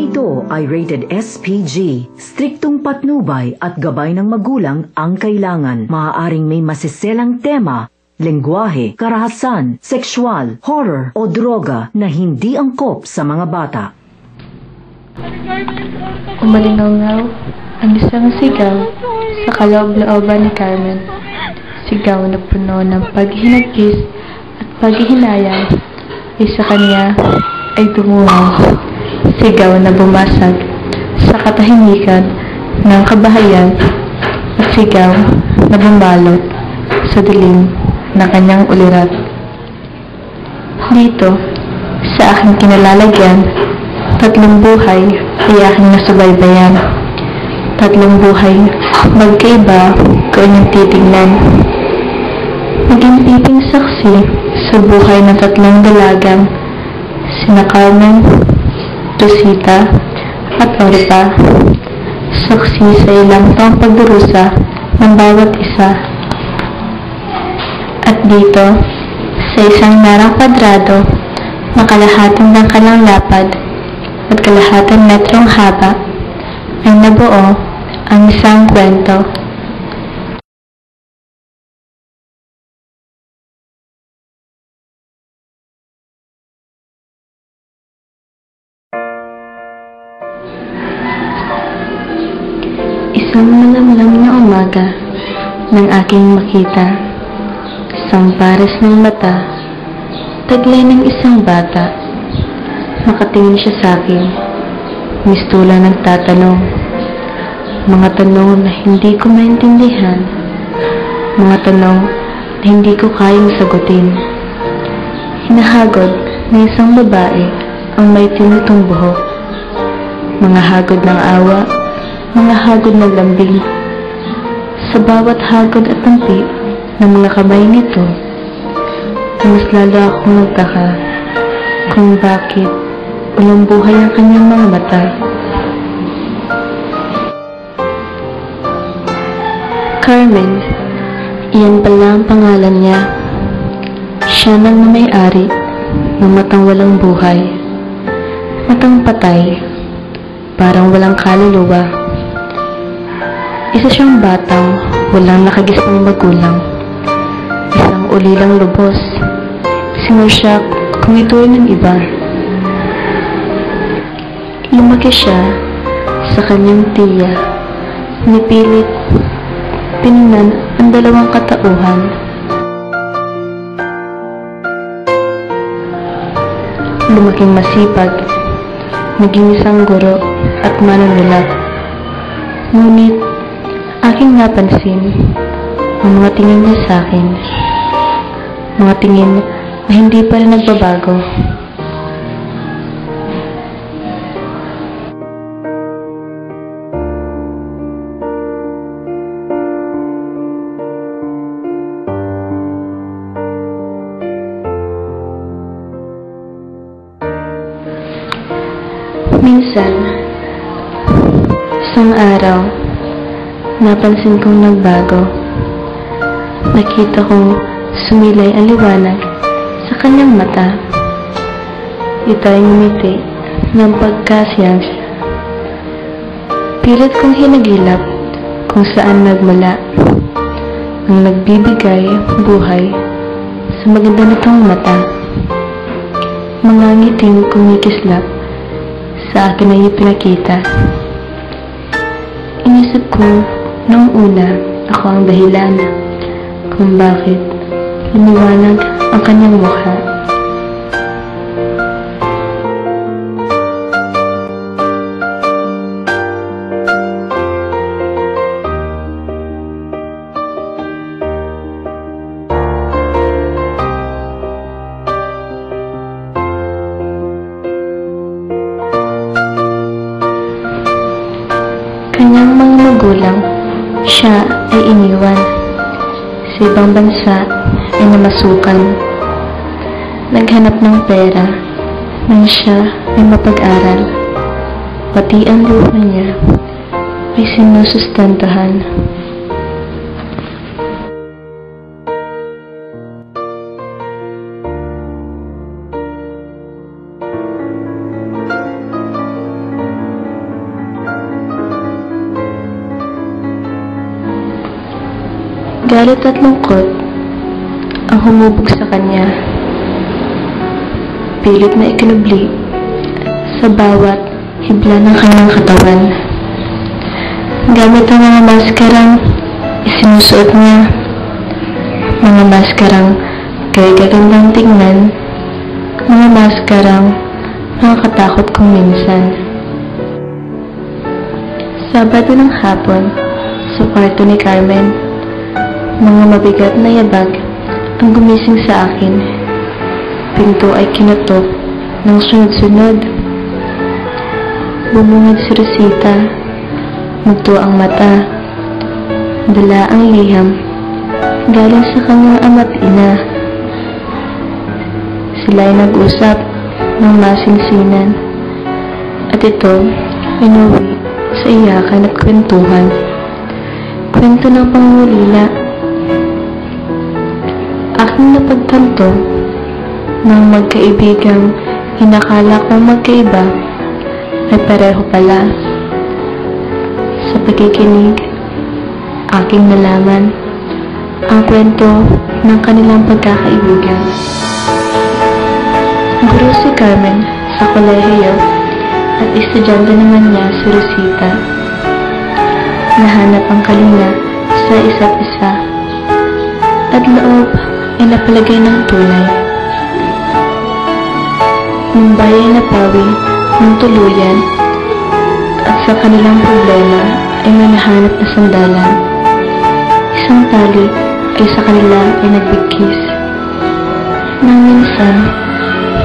ito ay rated SPG. Striktong patnubay at gabay ng magulang ang kailangan. Maaaring may masiselang tema, lengguwahe, karahasan, sexual, horror o droga na hindi angkop sa mga bata. Umalingaw ang isang sigaw sa kaloob-looban ni Carmen. Sigaw na puno ng paghinagkis at paghihinayang ay sa kanya ay tumuhaw. Sigaw na bumasag sa katahimikan ng kabahayan at sigaw na bumalot sa dilim na kanyang ulirat. Dito, sa aking kinalalagyan, 3 buhay ay aking nasubaybayan. 3 buhay, magkaiba ko inyong titignan. Naging piping saksi sa buhay ng 3 dalagang, sina Carmen, Rosita, at Oripa. Saksi sa ilang taong pagdurusa ng bawat isa. At dito, sa isang narang kwadrado na kalahating dangkalang lapad at kalahating metrong haba, ay nabuo ang isang kwento. Isang malamlam na umaga nang aking makita isang pares ng mata, taglay ng isang bata. Nakatingin siya sa akin, mistula nagtatanong. Mga tanong na hindi ko maintindihan, mga tanong na hindi ko kayang sagutin. Hinahagod ng isang babae ang may tinutong buhok. Mga hagod ng awa, mga hagod ng lambing. Sa bawat hagod at tampi ng mga kamay nito, mas lalo akong nagtaka kung bakit walang buhay ang kanyang mga mata. Carmen, iyan pala ang pangalan niya. Siya nang may-ari ng matang walang buhay, matang patay, parang walang kaluluwa. Isa siyang batang walang nakagisang magulang, isang ulilang lubos, sinusyak kung ito'y ng iba. Lumaki siya sa kanyang tiya, nipilit, tiningnan ang 2 katauhan. Lumaking masipag, naging isang guro at manunulat. Ngunit, aking napansin ang mga tingin niya sa akin. Mga tingin na hindi pa rin nagbabago. Minsan, isang araw, napansin kong nagbago. Nakita kong sumilay ang liwanag sa kanyang mata. Ito ay ngumiti ng pagkasiyansya. Pilit kong hinagilap kung saan nagmula ang nagbibigay buhay sa maganda nitong mata. Mga ngiting kumikislap sa akin ay ipinakita. Inisip ko noong una ako ang dahilan kung bakit lumiwanag ang kanyang mukha. Kanyang mga magulang, siya ay iniwan. Sa ibang bansa ay namasukan. Naghanap ng pera nang siya ay mapag-aral. Pati ang luha niya ay sinusustantahan. galit at lungkot ang humubog sa kanya. Pilit na ikinubli sa bawat hibla ng kanyang katawan. Gamit ang mga maskarang isinusuot niya, mga maskarang gagandang tingnan, mga maskarang nakakatakot kung minsan. Sabado ng hapon, sa kwarto ni Carmen, mga mabigat na yabag ang gumising sa akin. Pinto ay kinatok ng sunod-sunod. Bumungad si Rosita, mugto ang mata, dala ang liham, galing sa kanyang ama't ina. Sila ay nag-usap ng masinsinan, at ito inuwi sa iyakan at kwentuhan. Kwento ng pangulila. Aking napagtanto ng magkaibigang inakala kong magkaiba ay pareho pala. Sa pagkikinig, aking nalaman ang kwento ng kanilang pagkakaibigan. Guro si Carmen sa kolehiyo at estudyante naman niya si Rosita. Nahanap ang kalinga sa isa't isa at loob ay napalagay ng tunay. Nung bayay na pawi ng tuluyan at sa kanilang problema ay may nahanap na sandalan. Isang tali ay sa kanila ay nagbigkis. Nang minsan,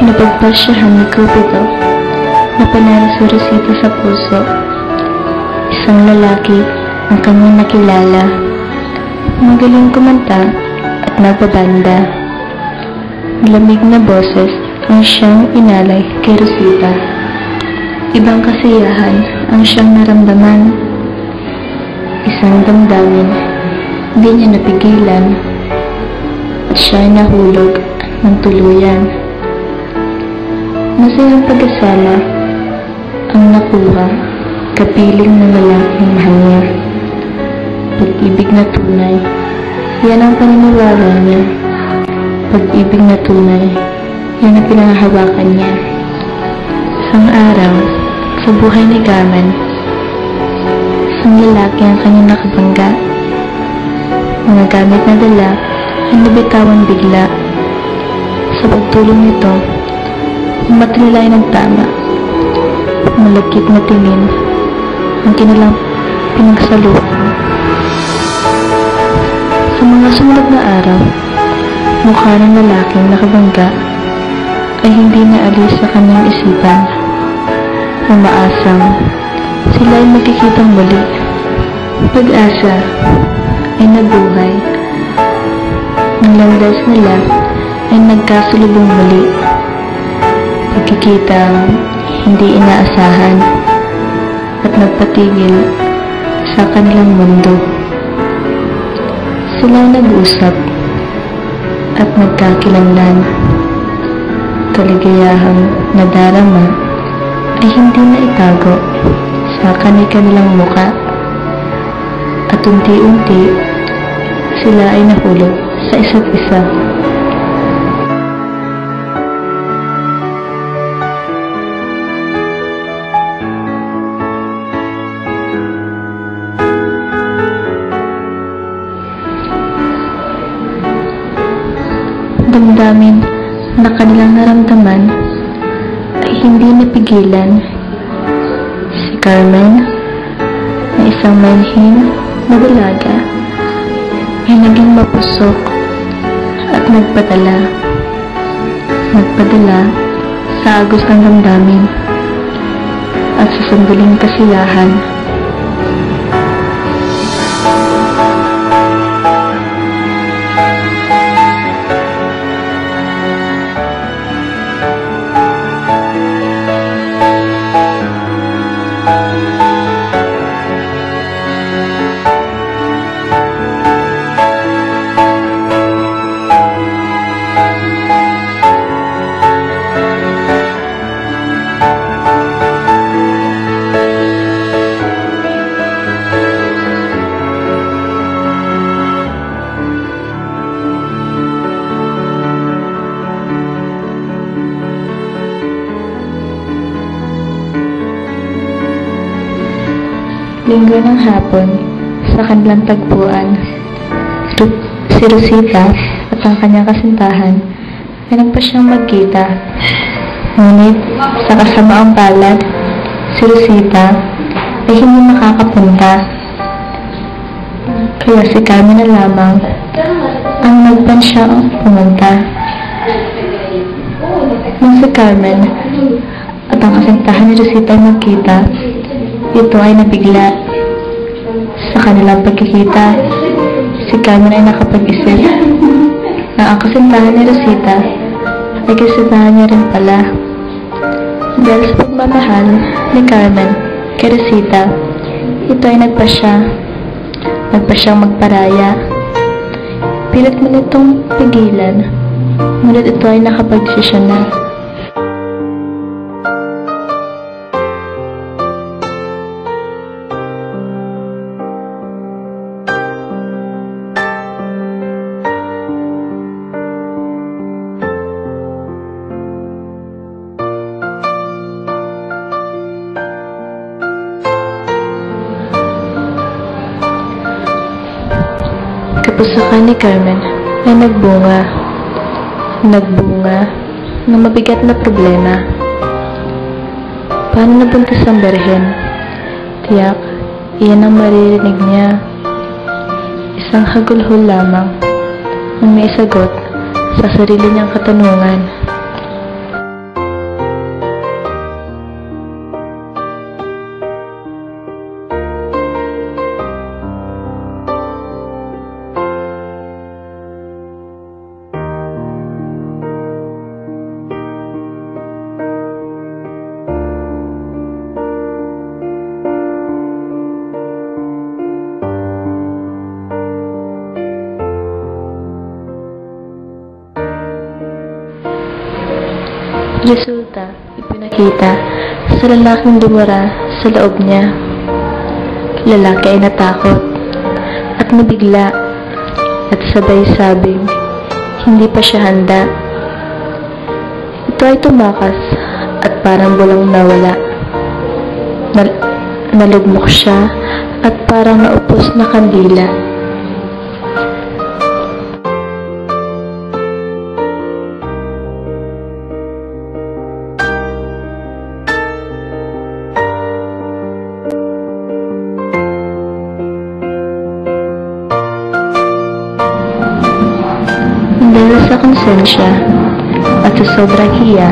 napagpasyahan ni Cupido na panalo si Rosita sa puso. Isang lalaki ang kanyang nakilala. Magaling kumanta at nagbabanda. Lamig na boses ang siyang inalay kay Rosita. Ibang kasiyahan ang siyang naramdaman. Isang damdamin, hindi niya napigilan at siya ay nahulog ng tuluyan. Masayang pagkasama ang nakuha kapiling ng lalaking mahal niya. Pag-ibig na tunay, yan ang paniniwala niya. Pag-ibig na tunay, yan ang pinanghahawakan niya. Isang araw, sa buhay ni Carmen, isang lalaki ang kanyang nakabangga. Mga gamit na dala ay nabitawan bigla. Sa pagtulong nito, matilay ng tama. Malagkit na tingin ang kanilang pinagsaluhan. Sa mga sumunod na araw, mukha ng lalaking nakabangga ay hindi naalis sa kanyang isipan. Umaasang sila ay magkikitang muli. Pag-asa ay nabuhay. Ang landas nila ay nagkasulubong muli. Pagkikitang hindi inaasahan at nagpatigil sa kanilang mundo. Sila ay nag-usap at nagkakilanlan. Kaligayahang nadarama ay hindi na itago sa kanilang muka at unti-unti sila ay nahulog sa isa't isa. Damdamin na kanilang naramdaman ay hindi napigilan. Si Carmen, na isang manhing na dalaga, ay naging mapusok at nagpadala sa agos ng damdamin at sa sandaling kasiyahan. Linggo ng hapon, sa kanilang tagpuan, si Rosita at ang kanyang kasintahan ay nagpasyang magkita. Ngunit sa kasamaang palad, si Rosita ay hindi makakapunta. Kaya si Carmen na lamang ang nagpansyang pumunta. Nang si Carmen at ang kasintahan ni Rosita ay magkita, ito ay nabigla. Sa kanilang pagkikita, si Carmen ay nakapag-isip na ang kasintahan ni Rosita ay kasintahan niya rin pala. Dahil sa pagmamahal ni Carmen kay Rosita, ito ay nagpasyang magparaya. Pilit man itong pigilan, ngunit ito ay nakapag-desisyon na. Kapusakan ni Carmen ay nagbunga ng mabigat na problema. Paano nabuntis ang berhen? Tiyak, iyan ang maririnig niya. Isang hagulhol lamang ang may sagot sa sarili niyang katanungan. Resulta, ipinakita sa lalaking dumura sa loob niya. Lalaki ay natakot at nabigla at sabay sabing hindi pa siya handa. Ito ay tumakas at parang bulang nawala. Nalugmok siya at parang naupos na kandila. Dahil sa konsensya at sa sobrang hiya,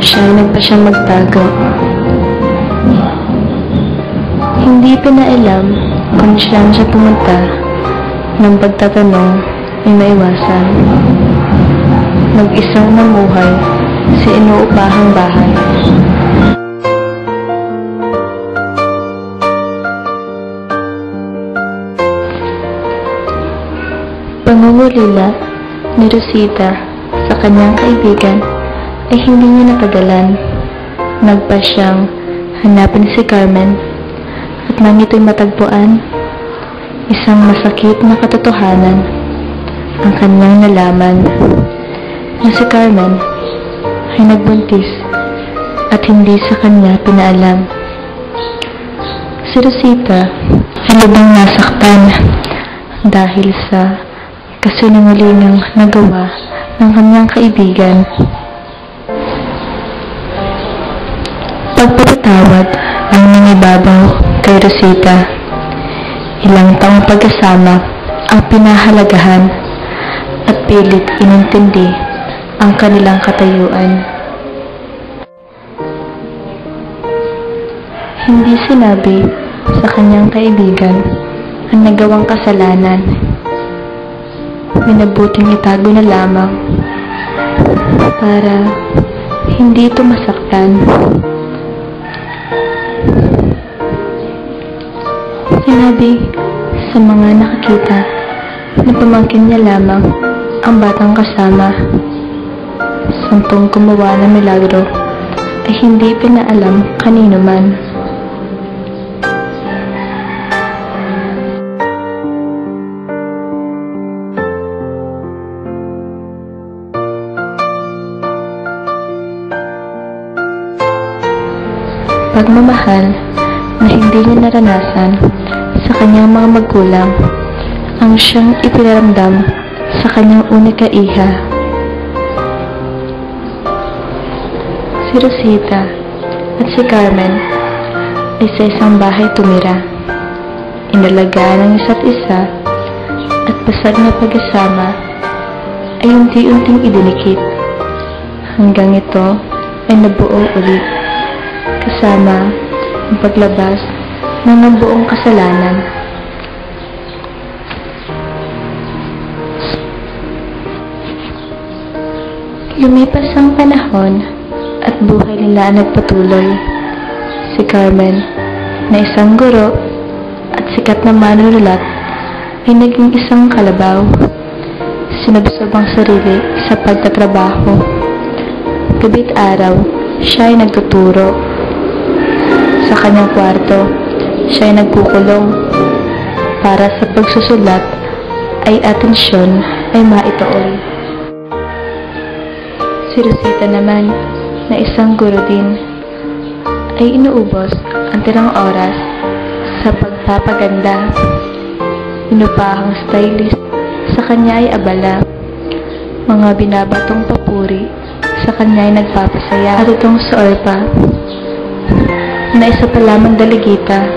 siya ay nagpasyang magtago. Hindi pinailam kung saan siya pumunta ng pagtatanong ay maiwasan. Mag-isang namuhay sa inuupahang bahay. Pangungulila ni Rosita sa kanyang kaibigan ay hindi niya natagalan. Nagpa siyang hanapin si Carmen at nang ito'y matagpuan, isang masakit na katotohanan ang kanyang nalaman na si Carmen ay nagbuntis at hindi sa kanya pinaalam. Si Rosita ay lubang nasaktan dahil sa kasinungalingang nagawa ng kanyang kaibigan. Pagpapatawad ang nangibabaw kay Rosita. Ilang taong pagkasama ang pinahalagahan at pilit inintindi ang kanilang katayuan. Hindi sinabi sa kanyang kaibigan ang nagawang kasalanan. Minabuting itago na lamang para hindi ito masaktan. Sinabi sa mga nakakita na pamangkin niya lamang ang batang kasama. Santong gumawa ng milagro ay hindi pinaalam kanino man. Pagmamahal na hindi niya naranasan sa kanyang mga magulang ang siyang ipinaramdam sa kanyang unika iha. Si Rosita at si Carmen ay sa isang bahay tumira. Inalagaan ng isa't isa at basag na pag-asama ay unti-unting idinikit hanggang ito ay nabuo ulit kasama ang paglabas ng nabuong kasalanan. Lumipas ang panahon at buhay nila ang nagpatuloy. Si Carmen, na isang guro at sikat na manunulat, ay naging isang kalabaw. Sinubsob ang sarili sa pagtatrabaho. Gabi't araw, siya ay nagtuturo. Sa kanyang kwarto, siya ay nagkukulong. Para sa pagsusulat ay atensyon ay maituon. Si Rosita naman, na isang guro din, ay inuubos ang tirang oras sa pagpapaganda. Inupahang stylist, sa kanya ay abala. Mga binabatong papuri, sa kanya ay nagpapasaya. At itong si Orpa, na isa pa lamang daligita,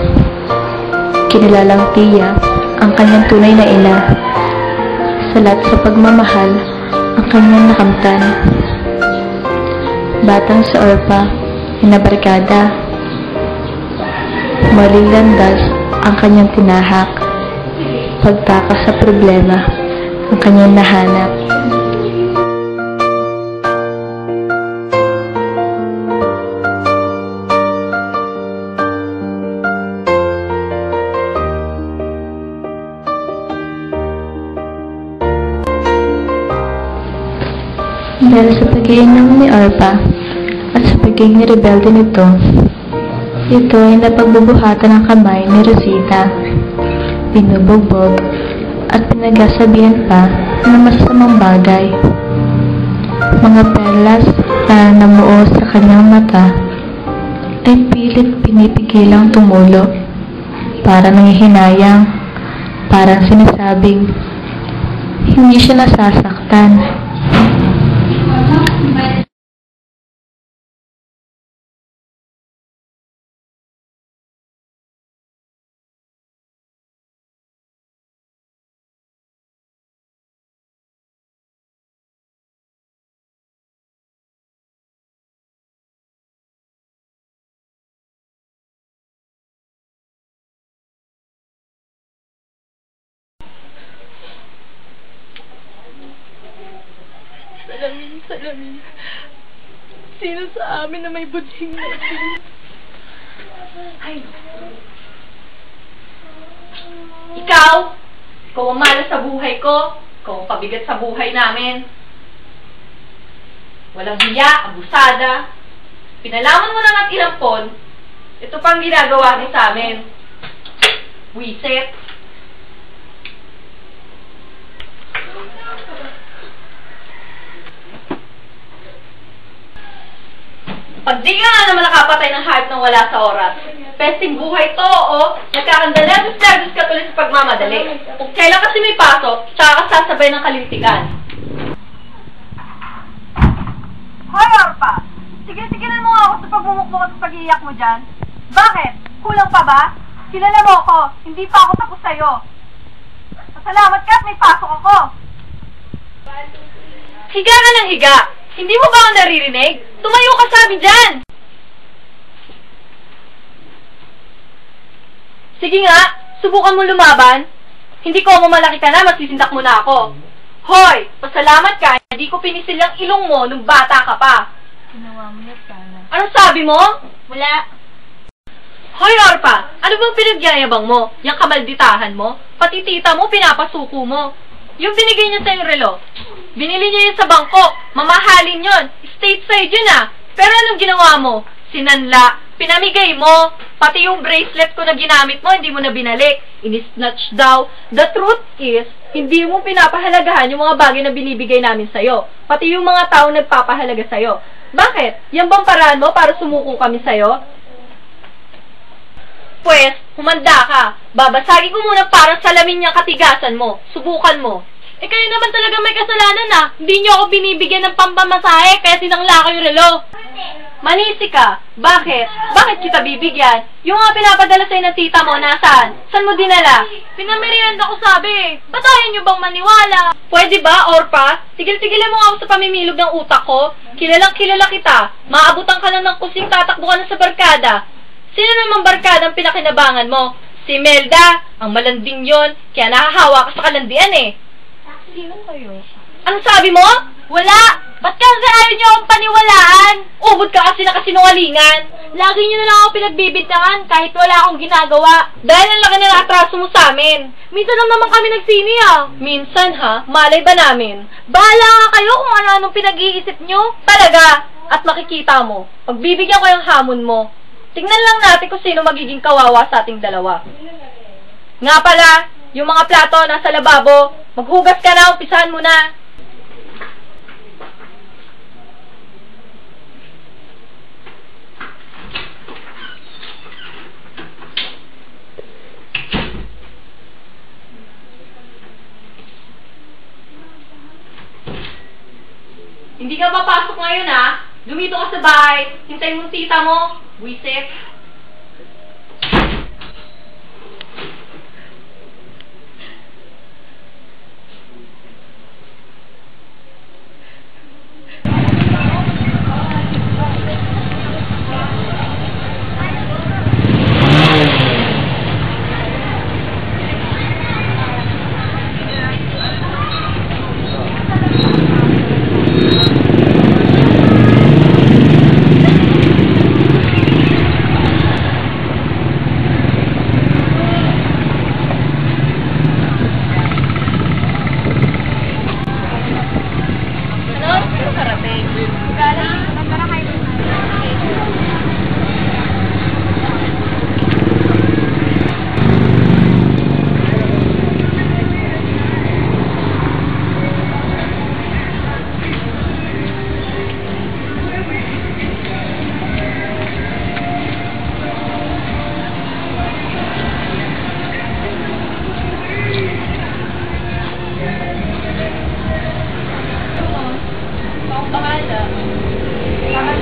kinilalang tiya ang kanyang tunay na ina. Salat sa pagmamahal ang kanyang nakamtan. Batang si Orpa, inabarkada. Maling landas ang kanyang tinahak. Pagtakas sa problema ang kanyang nahanap. Dahil sa pag-iinom ni Orpa at sa pagiging rebelde nito, ito ay napagbubuhatan ng kamay ni Rosita, binubugbog at pinagsasabihan pa ng masasamang bagay. Mga perlas na namuo sa kanyang mata ay pilit pinipigilang tumulo, para nanghihinayang, parang sinasabing hindi siya nasasaktan. Salamin. Sino sa amin na may budhing na ito? Ay. Ikaw ang malas sa buhay ko. Ikaw ang pabigat sa buhay namin. Walang hiya, abusada. Pinalaman mo na ng ilampon. Ito pang ginagawa niyo sa amin. Wiset. Pag di ka nga naman nakapatay ng hayop nang wala sa oras, pesting buhay to, o nagkakandala-dus ka tuloy sa pagmamadali. Kung kailan kasi may pasok, saka ka sasabay ng kalintikan. Hoy, Orpa! Tigil-tigilan mo nga ako sa pagmumukmuk at pag-iiyak mo dyan. Bakit? Kulang pa ba? Kilala mo ako. Hindi pa ako tapos sa'yo. Pasalamat ka at may pasok ako. Higa ka ng higa. Hindi mo ba ako naririnig? Tumayo ka sa amin dyan! Sige nga, subukan mo lumaban. Hindi ko mamalaki ka na, masisindak mo na ako. Hoy, pasalamat ka, hindi ko pinisil ang ilong mo nung bata ka pa. Ginawa mo yan sana. Anong sabi mo? Wala. Hoy, Orpa, ano bang pinagyayabang mo? Yang kamalditahan mo? Pati tita mo, pinapasuko mo. Yung binigay niya sa yung relo, binili niya yun sa bangko. Mamahalin yun. Stateside yun ah. Pero anong ginawa mo? Sinanla. Pinamigay mo. Pati yung bracelet ko na ginamit mo, hindi mo na binalik. Inisnatch daw. The truth is, hindi mo pinapahalagahan yung mga bagay na binibigay namin sa'yo. Pati yung mga tao nagpapahalaga sa'yo. Bakit? Yan bang paraan mo para sumuko kami sa'yo? Pwes, humanda ka. Babasagin ko muna para salamin niyang katigasan mo. Subukan mo. Eh kayo naman talaga may kasalanan ah. Hindi niyo ako binibigyan ng pampamasahe kaya sinangla ko yung relo. Manisi ka. Bakit? Bakit kita bibigyan? Yung nga pinapadala sa'yo ng tita mo, nasaan? Saan mo dinala? Pinamerienda ko sabi. Ba't ayaw niyo bang maniwala? Pwede ba, Orpa? Tigil-tigilan mo ako sa pamimilog ng utak ko. Kilalang kilala kita. Maabutan ka lang ng kusing, tatakbo ka na sa barkada. Sino namang barkada ang pinakinabangan mo? Si Melda. Ang malanding yon, kaya nahahawa ka sa kalandian eh. Sino kayo? Anong sabi mo? Wala! Ba't kasi ayaw niyo akong paniwalaan? Ubod ka kasi na kasinungalingan. Lagi niyo na lang ako pinagbibintangan kahit wala akong ginagawa. Dahil ang laki na atraso mo sa amin. Minsan lang naman kami nagsini ah. Minsan ha? Malay ba namin? Bahala nga kayo kung ano-anong pinag-iisip niyo. Talaga! At makikita mo, pagbibigyan ko yung hamon mo, tingnan lang natin kung sino magiging kawawa sa ating dalawa. Nga pala, yung mga plato nasa lababo, maghugas ka na, umpisahan mo na. Hindi ka papasok ngayon ha? Lumito ka sa bahay, hintayin mong tita mo, buwisit.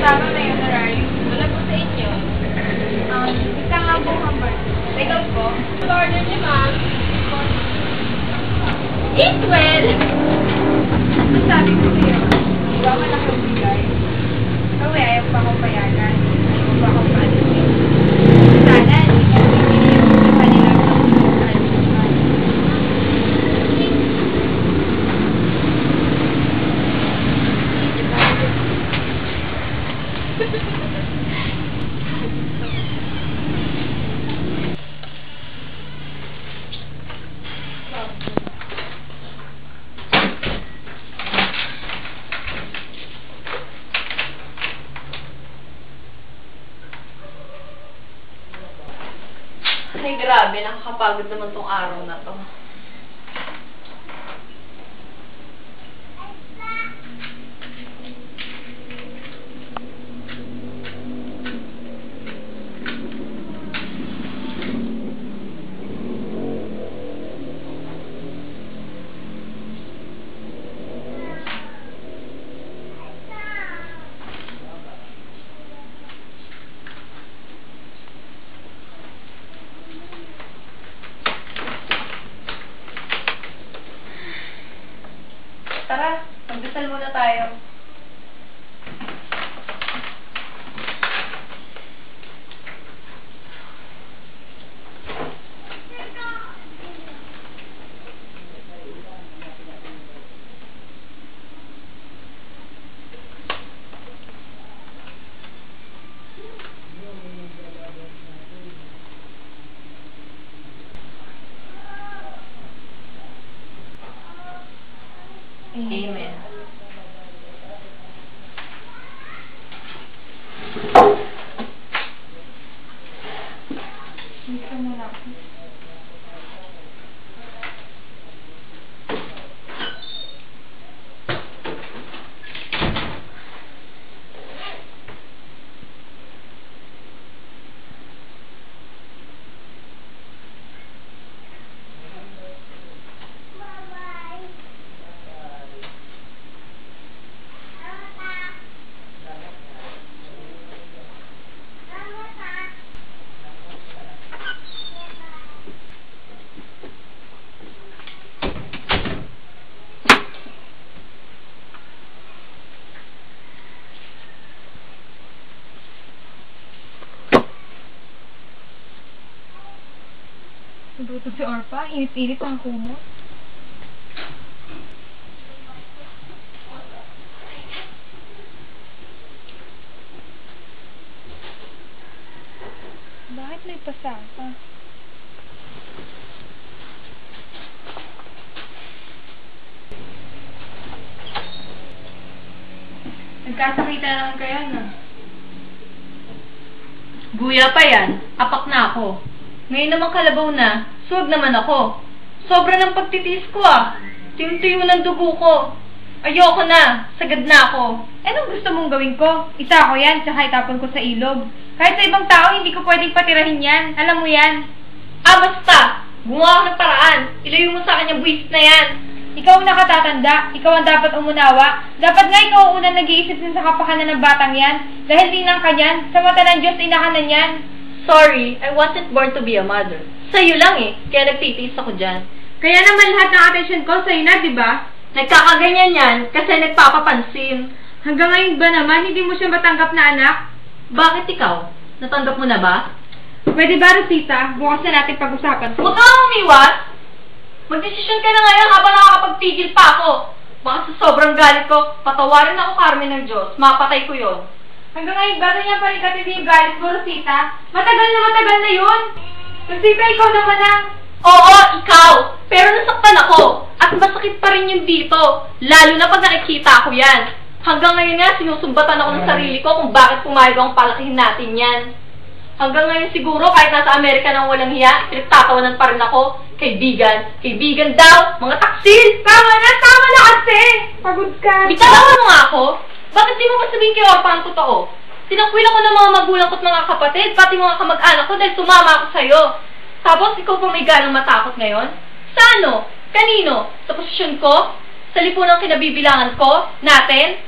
Tama na yun, Aray. Wala po sa inyo. Isa nga po hamburger. Ikaw po? Order niyo, ma'am. Eat well! Sabi ko sa'yo, iba ka na kabigay. Ikaw eh, ayaw pa akong payagan. Ayaw pa akong palitin. Sana, hindi ka bibili yung kanilang pagkakas. Ay, grabe. Nakakapagod naman tong araw na to. Nagluto si Orpa, init-init ang kumot. Bakit may pasaka? Nagkasakita naman kayo, no? Guya pa yan. Apak na ako. Ngayon naman kalabaw na, suwag naman ako. Sobra ng pagtitiis ko ah. Tiyong-tiyo ng dugo ko. Ayoko na. Sagad na ako. Anong gusto mong gawin ko? Isa ako yan, tsaka itapon ko sa ilog. Kahit sa ibang tao, hindi ko pwedeng patirahin yan. Alam mo yan. Ah, basta! Gumawa ako ng paraan. Ilayo mo sa akin yung buwisit na yan. Ikaw ang nakatatanda. Ikaw ang dapat umunawa. Dapat nga ikaw ang unang nag-iisip sa kapakanan ng batang yan. Dahil tinang ka yan. Sa mata ng Diyos, inakanan yan. Sorry, I wasn't born to be a mother. Sa'yo lang eh, kaya nagtitiis ako dyan. Kaya naman lahat ng atensyon ko sa'yo na, di ba? Nagkakaganyan yan kasi nagpapapansin. Hanggang ngayon ba naman, hindi mo siya matanggap na anak? Bakit ikaw? Natanggap mo na ba? Pwede ba, Rosita? Bukas na natin pag-usapan. Huwag kang umiwas! Magdesisyon ka na ngayon habang nakakapagpigil pa ako. Baka sa sobrang galit ko, patawarin ako, Carmen ng Diyos. Mapatay ko yon. Hanggang ngayon ba ganyan pa rin katindi yung galit mo, Rosita? Matagal na yun! Rosita, ikaw naman ang... Oo, ikaw! Pero nasaktan ako. At masakit pa rin yun dito. Lalo na pag nakikita ko yan. Hanggang ngayon nga, sinusumbatan ako ng sarili ko kung bakit pumayag akong palakihin natin yan. Hanggang ngayon siguro, kahit nasa Amerika nang walang hiya, pinagtatawanan pa rin ako. Kaibigan daw, mga taksil! Tama na kasi! Pagod ka! Bitawan mo nga ako! Bakit di mo ba sabihin kay Orpa ang totoo? Tinakwil ako ng mga magulang ko at mga kapatid, pati mga kamag-anak ko dahil sumama ako sa'yo. Tapos ikaw pa may ganang matakot ngayon? Sa ano? Kanino? Sa posisyon ko? Sa lipunang kinabibilangan ko? Natin?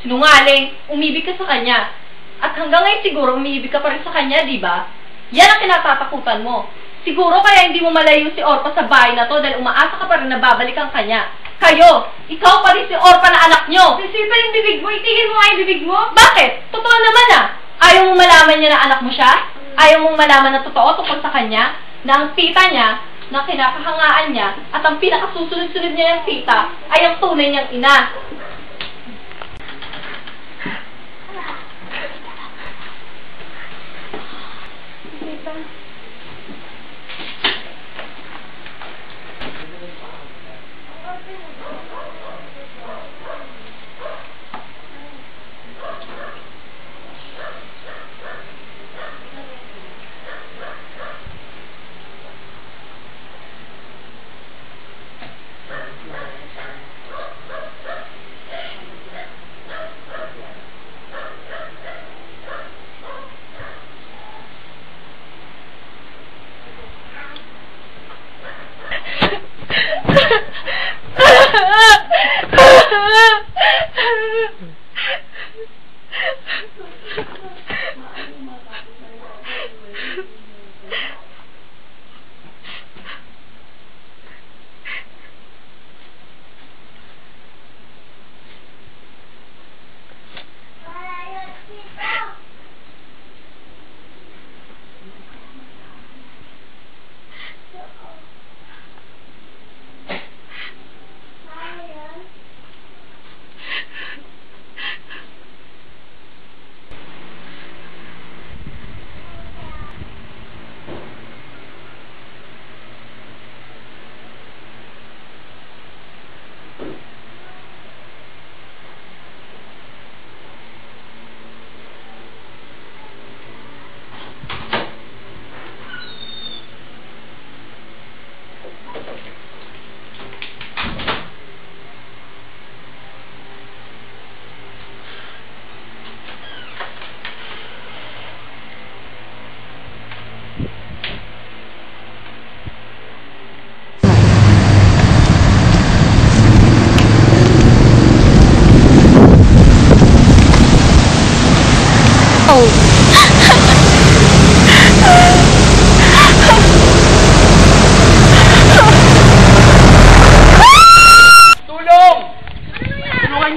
Sinungaling, umibig ka sa kanya. At hanggang ngayon siguro umiibig ka pa rin sa kanya, di ba? Yan ang kinatatakutan mo. Siguro kaya hindi mo malayo si Orpa sa bahay na to dahil umaasa ka pa rin na babalikan kanya. Kayo! Ikaw pa rin si Orpa na anak nyo! Rosita, yung bibig mo! Itigil mo nga yung bibig mo! Bakit? Totoo naman ah! Ayaw mong malaman niya na anak mo siya? Ayaw mong malaman na totoo tungkol sa kanya? Na ang tita niya, na kinakahangaan niya, at ang pinakasusunod-sunod niya ng tita, ay ang tunay niyang ina.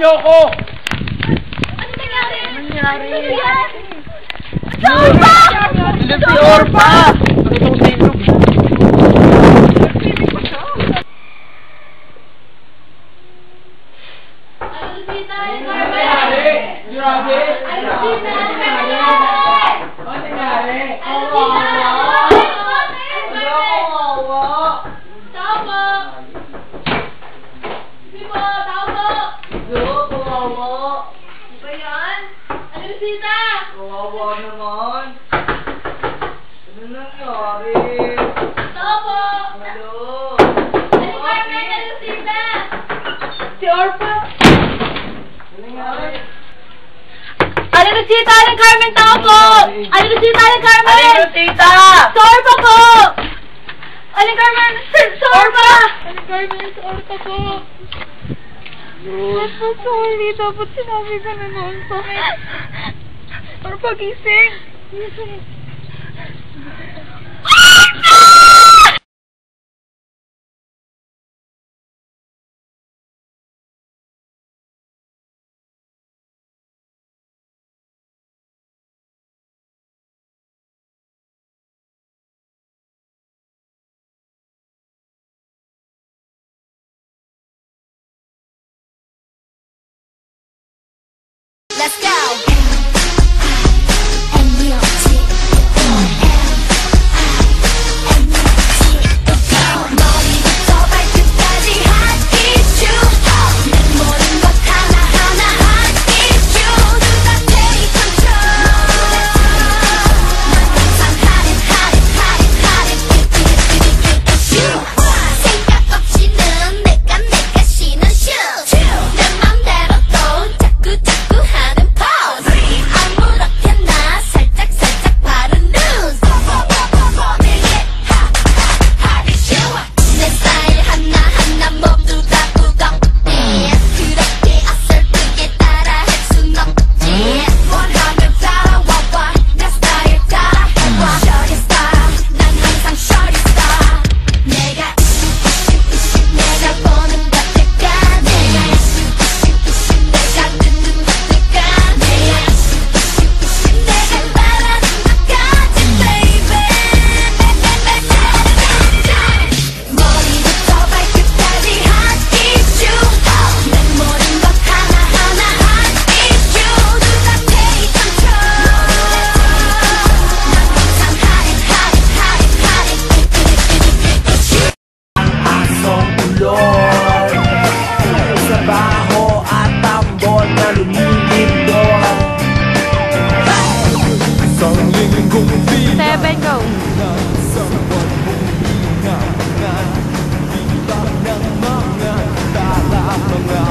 niyo ako! Ano nangyari? Ano nangyari? Orpa! Sila si Orpa! Ano itong sa inyo? Alusita! Kawawa naman. Ano nangyari? Tao po! Hello? Aling Carmen, Alusita! Si Orpa! Ano nangyari? Aling Lucita! Aling Carmen! Tao po! Aling Lucita! Aling Carmen! Aling Lucita! Si Orpa po! Aling Carmen! Si Orpa! Aling Carmen, sa orta po. Dapat sorry. Dapat sinabi ko na noon pa. Or pagising. Let's go. MUT. 머리부터 발끝까지 hot issue. 내 모든 것 하나하나 hot issue. 누가 take control. 난 항상 hot it issue. 생각 없이는 내가 쉬는 shoot. 내 맘대로 또 자꾸 하는 pose. 아무렇게나 살짝 바른 news. 내게 hot issue. 내 스타일 하나하나 모두 다 무겁네. 그렇게 어설프게 따라할 순 없지. 원하면 따라와봐. 내 스타일 따라해봐. Shorty star, 난 항상 shorty star. 내가 내가 보는 것들까. 내가 듣는 것들까. 내가 바라는 것까지 baby. 머리부터 발끝까지 hot issue. 내 모든 것 하나하나 hot issue. 누가 take control. 난 항상 hot it issue. Asong ulol sa baho at tambol na lumilindol. Isang linggong Seven, go. sa pagbuhinga ng bilang ng mga tala mga